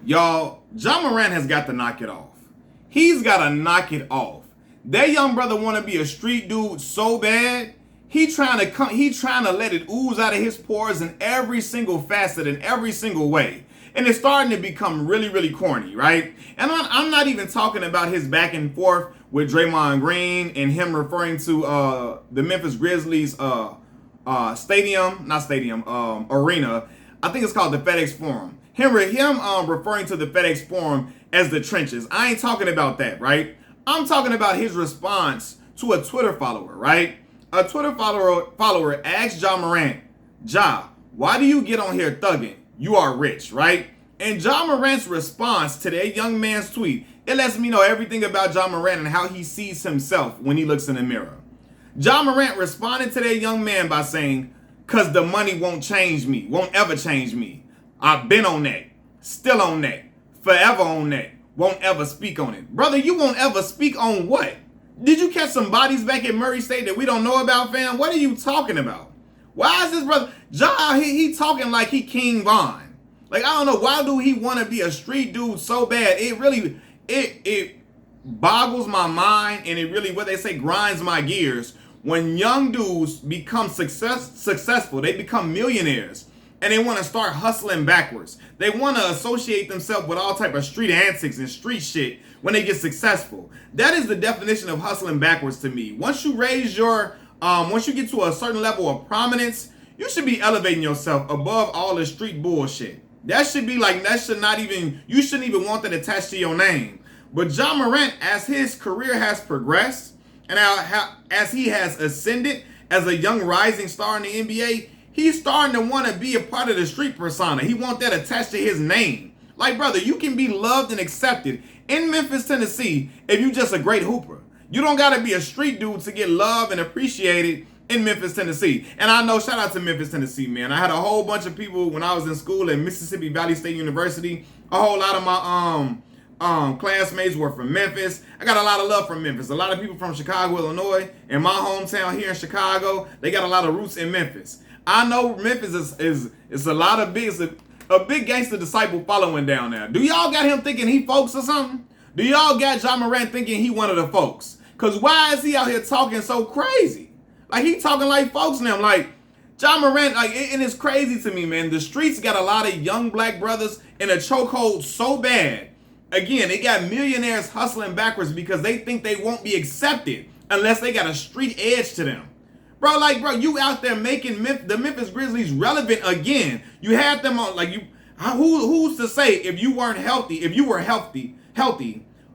Y'all, John Morant has got to knock it off. He's got to knock it off. That young brother want to be a street dude so bad. He trying to let it ooze out of his pores in every single facet, in every single way. And it's starting to become really, really corny, right? And I'm not even talking about his back and forth with Draymond Green and him referring to the Memphis Grizzlies arena. I think it's called the FedEx Forum. Him referring to the FedEx Forum as the trenches. I ain't talking about that, right? I'm talking about his response to a Twitter follower, right? A Twitter follower asked Ja Morant, Ja, why do you get on here thugging? You are rich, right? And Ja Morant's response to that young man's tweet, it lets me know everything about Ja Morant and how he sees himself when he looks in the mirror. Ja Morant responded to that young man by saying, cause the money won't change me, won't ever change me. I've been on that, still on that, forever on that, won't ever speak on it. Brother, you won't ever speak on what? Did you catch some bodies back at Murray State that we don't know about, fam? What are you talking about? Why is this brother, Ja, he talking like he King Von. Like, I don't know, why do he want to be a street dude so bad? It really, it boggles my mind, and it really, what they say, grinds my gears when young dudes become successful. They become millionaires, and they want to start hustling backwards. They want to associate themselves with all type of street antics and street shit when they get successful. That is the definition of hustling backwards to me. Once you raise your, once you get to a certain level of prominence, you should be elevating yourself above all the street bullshit. That should be like, that should not even, you shouldn't even want that attached to your name. But Ja Morant, as his career has progressed, and as he has ascended as a young rising star in the NBA, he's starting to want to be a part of the street persona. He wants that attached to his name. Like, brother, you can be loved and accepted in Memphis, Tennessee if you just a great hooper. You don't got to be a street dude to get loved and appreciated in Memphis, Tennessee. And I know, shout out to Memphis, Tennessee, man. I had a whole bunch of people when I was in school at Mississippi Valley State University. A whole lot of my classmates were from Memphis. I got a lot of love from Memphis. A lot of people from Chicago, Illinois, and my hometown here in Chicago, they got a lot of roots in Memphis. I know Memphis is a lot of big, a big gangster disciple following down there. Do y'all got him thinking he folks or something? Do y'all got Ja Morant thinking he one of the folks? Because why is he out here talking so crazy? Like, he talking like folks now. Like, Ja Morant, like, and it's crazy to me, man. The streets got a lot of young black brothers in a chokehold so bad. Again, they got millionaires hustling backwards because they think they won't be accepted unless they got a street edge to them. Bro, like, bro, you out there making the Memphis Grizzlies relevant again. You had them on, like, you. Who's to say if you weren't healthy? If you were healthy,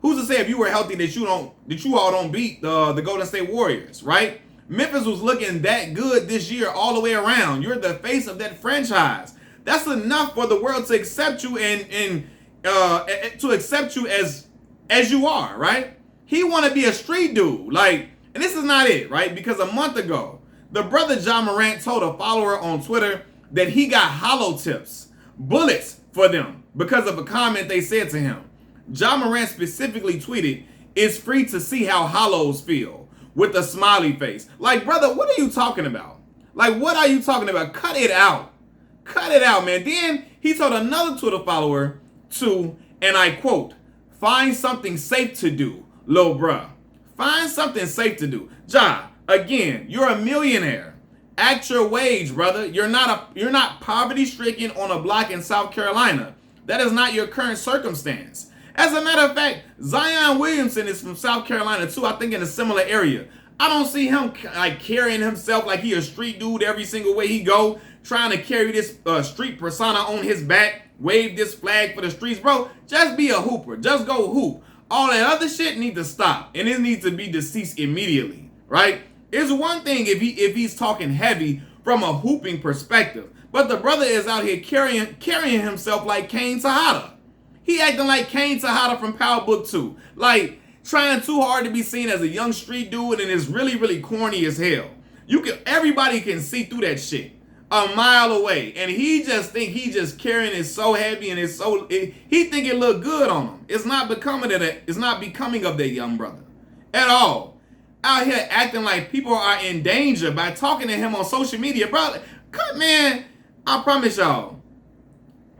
who's to say if you were healthy that you all don't beat the Golden State Warriors, right? Memphis was looking that good this year all the way around. You're the face of that franchise. That's enough for the world to accept you and to accept you as you are, right? He want to be a street dude, like, and this is not it, right? Because a month ago, the brother Ja Morant told a follower on Twitter that he got hollow tips, bullets for them because of a comment they said to him. Ja Morant specifically tweeted, "It's free to see how hollows feel," with a smiley face. Like, brother, what are you talking about? Like, what are you talking about? Cut it out. Cut it out, man. Then he told another Twitter follower to, and I quote, "Find something safe to do, lil bruh. Find something safe to do." Ja, again, you're a millionaire. Act your wage, brother. You're not poverty-stricken on a block in South Carolina. That is not your current circumstance. As a matter of fact, Zion Williamson is from South Carolina too, I think in a similar area. I don't see him like carrying himself like he a street dude every single way he go, trying to carry this street persona on his back, wave this flag for the streets. Bro, just be a hooper. Just go hoop. All that other shit need to stop, and it needs to be deceased immediately, right? It's one thing if he's talking heavy from a hooping perspective, but the brother is out here carrying himself like Kane Tejada. He acting like Kane Tejada from Power Book 2. Like, trying too hard to be seen as a young street dude, and it's really, really corny as hell. Everybody can see through that shit a mile away. And he just think he just carrying it so heavy, and he think it look good on him. It's not becoming of that young brother at all. Out here acting like people are in danger by talking to him on social media. Bro, man, I promise y'all.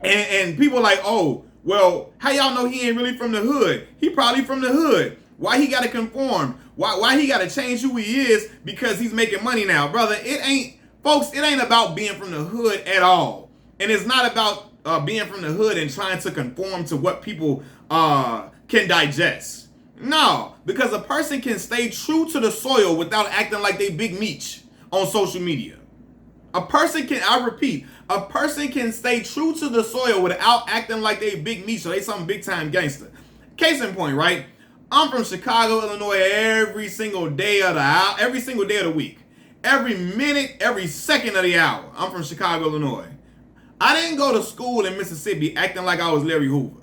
And people like, oh, Well, how y'all know he ain't really from the hood? He probably from the hood. Why he gotta conform? Why he gotta change who he is because he's making money now? Brother, it ain't, folks, it ain't about being from the hood at all. And it's not about being from the hood and trying to conform to what people can digest. No, because a person can stay true to the soil without acting like they big meech on social media. A person can, I repeat, a person can stay true to the soil without acting like they big meech or they some big time gangster. Case in point, right? I'm from Chicago, Illinois every single day of the hour, every single day of the week. Every minute, every second of the hour. I'm from Chicago, Illinois. I didn't go to school in Mississippi acting like I was Larry Hoover.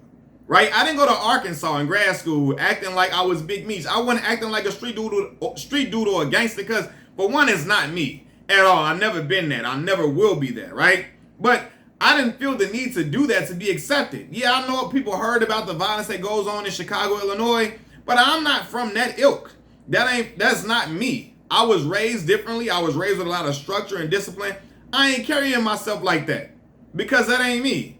Right? I didn't go to Arkansas in grad school acting like I was Big Meech. I wasn't acting like a street dude or a gangster because, for one, it's not me at all. I've never been that. I never will be that, right? But I didn't feel the need to do that to be accepted. Yeah, I know people heard about the violence that goes on in Chicago, Illinois, but I'm not from that ilk. That's not me. I was raised differently. I was raised with a lot of structure and discipline. I ain't carrying myself like that because that ain't me.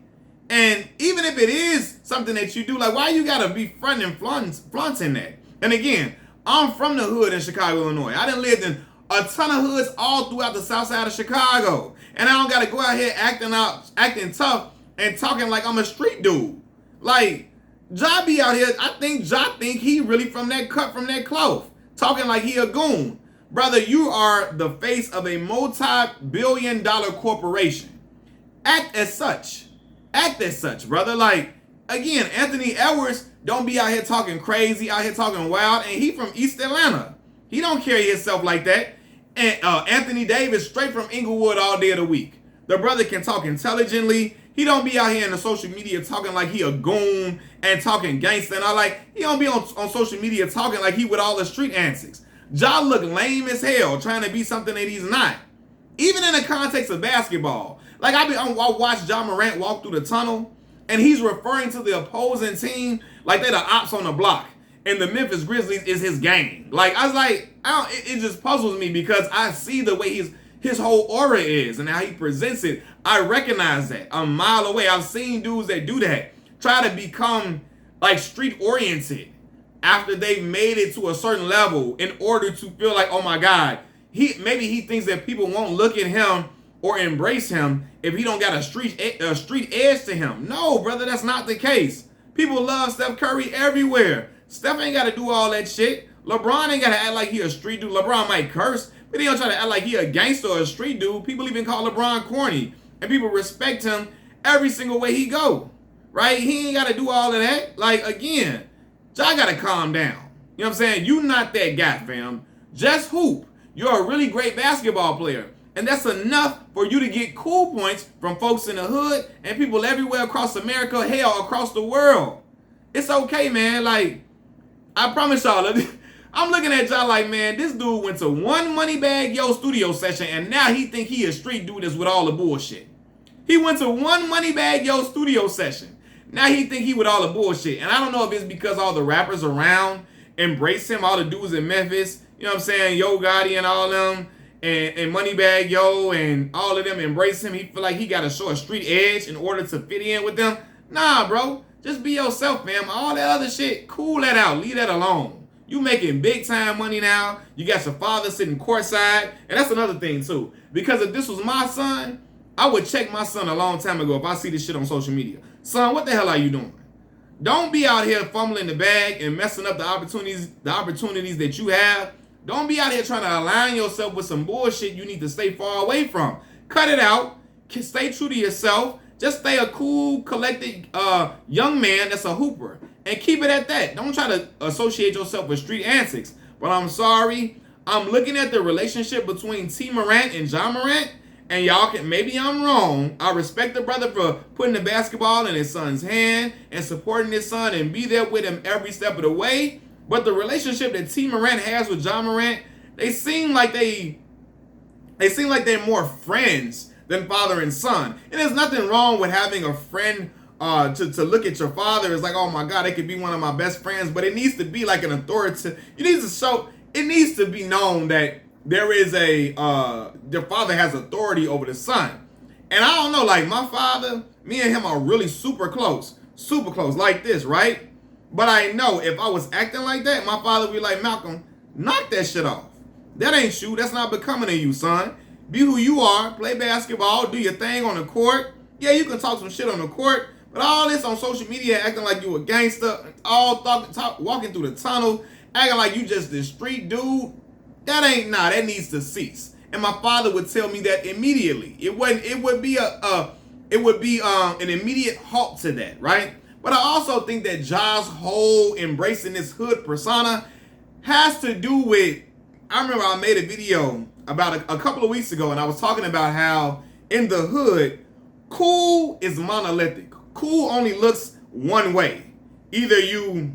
And even if it is something that you do, like, why you gotta be flaunting that? And again, I'm from the hood in Chicago, Illinois. I done lived in a ton of hoods all throughout the south side of Chicago. And I don't gotta go out here acting tough and talking like I'm a street dude. Like, Ja be out here, I think Ja think he really from that cut from that cloth. Talking like he a goon. Brother, you are the face of a multi-billion-dollar corporation. Act as such. Act as such, brother. Like, again, Anthony Edwards don't be out here talking crazy, out here talking wild, and he from East Atlanta. He don't carry himself like that. And Anthony Davis straight from Inglewood all day of the week. The brother can talk intelligently. He don't be out here in the social media talking like he a goon and talking gangster and all. Like, he don't be on social media talking like he with all the street antics. Ja look lame as hell trying to be something that he's not. Even in the context of basketball. Like, I watched Ja Morant walk through the tunnel, and he's referring to the opposing team like they're the ops on the block, and the Memphis Grizzlies is his gang. Like, I was like, it just puzzles me because I see the way his whole aura is and how he presents it. I recognize that a mile away. I've seen dudes that do that, try to become like street oriented after they've made it to a certain level in order to feel like, oh my God, maybe he thinks that people won't look at him or embrace him if he don't got a street edge to him. No, brother, that's not the case. People love Steph Curry everywhere. Steph ain't got to do all that shit. LeBron ain't got to act like he a street dude. LeBron might curse, but he don't try to act like he a gangster or a street dude. People even call LeBron corny, and people respect him every single way he go, right? He ain't got to do all of that. Like, again, y'all got to calm down. You know what I'm saying? You not that guy, fam. Just hoop. You're a really great basketball player. And that's enough for you to get cool points from folks in the hood and people everywhere across America, hell, across the world. It's okay, man. Like, I promise y'all, I'm looking at y'all like, man, this dude went to one Moneybagg Yo studio session and now he think he a street dude that's with all the bullshit. He went to one Moneybagg Yo studio session. Now he think he with all the bullshit. And I don't know if it's because all the rappers around embrace him, all the dudes in Memphis, you know what I'm saying, Yo Gotti and all them, and Moneybagg Yo and all of them embrace him. He feel like he got to show a street edge in order to fit in with them. Nah, bro. Just be yourself, man. All that other shit, cool that out. Leave that alone. You making big time money now. You got your father sitting courtside. And that's another thing, too. Because if this was my son, I would check my son a long time ago if I see this shit on social media. Son, what the hell are you doing? Don't be out here fumbling the bag and messing up the opportunities that you have. Don't be out here trying to align yourself with some bullshit you need to stay far away from. Cut it out. Stay true to yourself. Just stay a cool, collected young man that's a hooper. And keep it at that. Don't try to associate yourself with street antics. But I'm sorry. I'm looking at the relationship between T. Morant and Ja Morant. And y'all can, maybe I'm wrong. I respect the brother for putting the basketball in his son's hand and supporting his son and be there with him every step of the way. But the relationship that T. Morant has with Ja Morant, they seem like they're more friends than father and son. And there's nothing wrong with having a friend to look at your father as like, oh my God, they could be one of my best friends. But it needs to be like an authority. It needs to be known that there is their father has authority over the son. And I don't know, like my father, me and him are really super close. super close, like this, right? But I know if I was acting like that, my father would be like, Malcolm, knock that shit off. That ain't you. That's not becoming of you, son. Be who you are. Play basketball. Do your thing on the court. Yeah, you can talk some shit on the court, but all this on social media, acting like you a gangster, all walking through the tunnel, acting like you just this street dude, that needs to cease. And my father would tell me that immediately. It would be an immediate halt to that, right? But I also think that Ja's whole embracing this hood persona has to do with, I remember I made a video about a couple of weeks ago, and I was talking about how in the hood, cool is monolithic. Cool only looks one way. Either you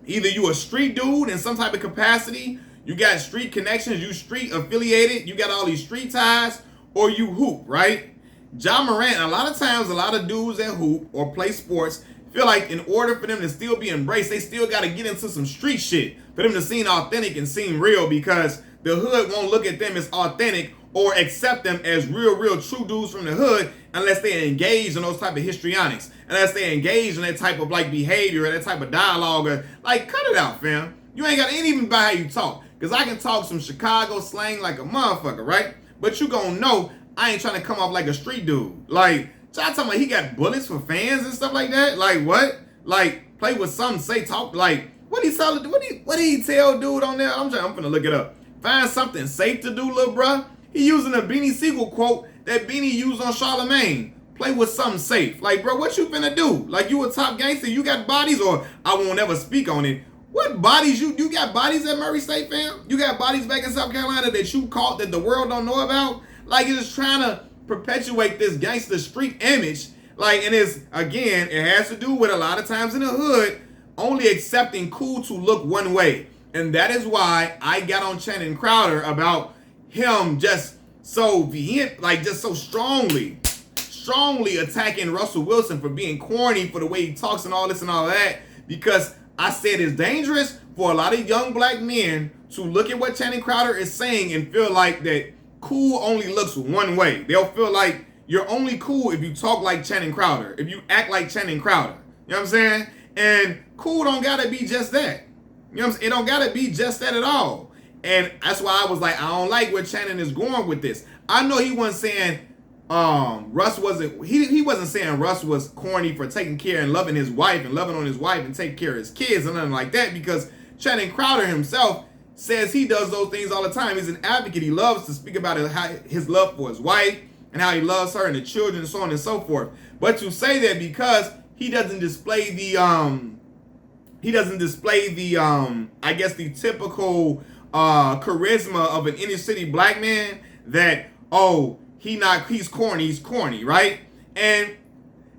a street dude in some type of capacity, you got street connections, you street affiliated, you got all these street ties, or you hoop, right? Ja Morant, a lot of times, a lot of dudes that hoop or play sports feel like in order for them to still be embraced, they still got to get into some street shit for them to seem authentic and seem real, because the hood won't look at them as authentic or accept them as real true dudes from the hood unless they engage in those type of histrionics, unless they engage in that type of like behavior or that type of dialogue. Or like, cut it out, fam. You ain't even by how you talk, because I can talk some Chicago slang like a motherfucker, right? But you gonna know I ain't trying to come off like a street dude. Like, y'all talking about he got bullets for fans and stuff like that? Like, what? Like, play with something, say, talk, like, what did he tell dude on there? I'm finna look it up. Find something safe to do, little bruh. He using a Beanie Siegel quote that Beanie used on Charlemagne. Play with something safe. Like, bro, what you finna do? Like, you a top gangster, you got bodies, or I won't ever speak on it. What bodies you got bodies at Murray State, fam? You got bodies back in South Carolina that you caught that the world don't know about? Like, you're just trying to perpetuate this gangster street image. Like, and it has to do with a lot of times in the hood only accepting cool to look one way. And that is why I got on Channing Crowder about him just so vehement, like just so strongly attacking Russell Wilson for being corny, for the way he talks and all this and all that, because I said it's dangerous for a lot of young black men to look at what Channing Crowder is saying and feel like that cool only looks one way. They'll feel like you're only cool if you talk like Channing Crowder, if you act like Channing Crowder. You know what I'm saying? And cool don't gotta be just that. You know what I'm saying? It don't gotta be just that at all. And that's why I was like, I don't like where Channing is going with this. I know he wasn't saying Russ wasn't, he wasn't saying Russ was corny for taking care and loving his wife and loving on his wife and taking care of his kids and nothing like that, because Channing Crowder himself says he does those things all the time. He's an advocate. He loves to speak about his love for his wife and how he loves her and the children and so on and so forth. But to say that because he doesn't display the I guess the typical charisma of an inner city black man, that he's corny, right? And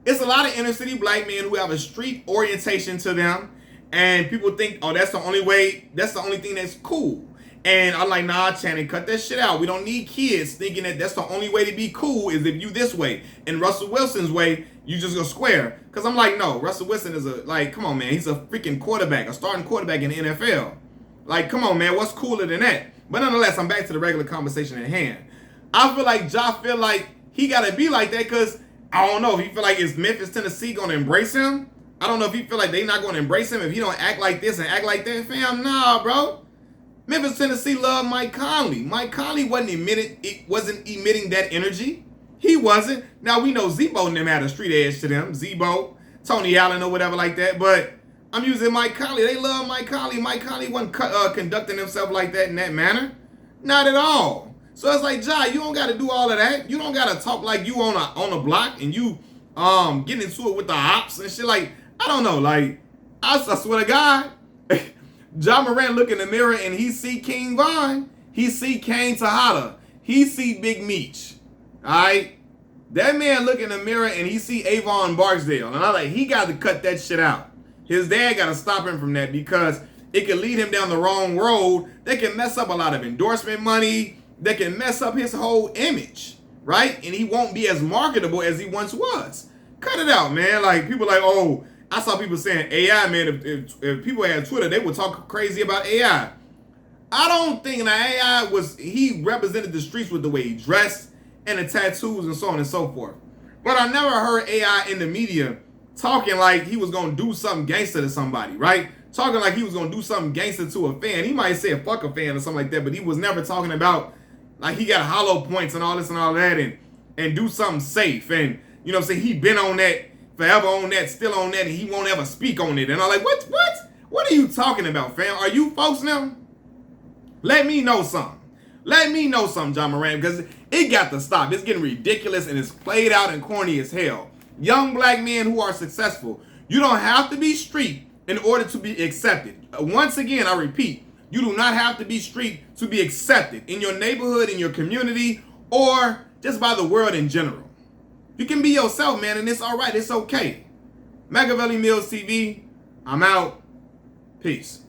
it's a lot of inner city black men who have a street orientation to them, and people think, that's the only thing that's cool. And I'm like, nah, Channing, cut that shit out. We don't need kids thinking that that's the only way to be cool is if you this way. And Russell Wilson's way, you just go square. Because I'm like, no, Russell Wilson is come on, man. He's a freaking quarterback, a starting quarterback in the NFL. Like, come on, man. What's cooler than that? But nonetheless, I'm back to the regular conversation at hand. I feel like Ja feel like he got to be like that because, I don't know, if he feel like is Memphis, Tennessee going to embrace him? I don't know if he feel like they not going to embrace him if he don't act like this and act like that. Fam, nah, bro. Memphis, Tennessee love Mike Conley. Mike Conley wasn't emitting that energy. He wasn't. Now, we know Zebo and them had a street edge to them. Zebo, Tony Allen or whatever like that. But I'm using Mike Conley. They love Mike Conley. Mike Conley wasn't conducting himself like that in that manner. Not at all. So it's like, Ja, you don't got to do all of that. You don't got to talk like you on a block and you getting into it with the ops and shit. Like, I don't know. Like, I swear to God, Ja Morant look in the mirror and he see King Von. He see Kane Tejada. He see Big Meech. Alright? That man look in the mirror and he see Avon Barksdale. And I'm like, he got to cut that shit out. His dad got to stop him from that because it can lead him down the wrong road. That can mess up a lot of endorsement money. That can mess up his whole image. Right? And he won't be as marketable as he once was. Cut it out, man. Like, people like, oh, I saw people saying AI, man, if people had Twitter, they would talk crazy about AI. I don't think that AI he represented the streets with the way he dressed and the tattoos and so on and so forth. But I never heard AI in the media talking like he was gonna do something gangster to somebody, right? Talking like he was gonna do something gangster to a fan. He might say fuck a fan or something like that, but he was never talking about like he got hollow points and all this and all that and do something safe. And you know what I'm saying? He been on that, forever on that, still on that, and he won't ever speak on it. And I'm like, what? What are you talking about, fam? Are you folks now? Let me know something. Let me know something, John Morant, because it got to stop. It's getting ridiculous and it's played out and corny as hell. Young black men who are successful, you don't have to be street in order to be accepted. Once again, I repeat, you do not have to be street to be accepted in your neighborhood, in your community, or just by the world in general. You can be yourself, man, and it's all right. It's okay. Machiavelli Mills TV, I'm out. Peace.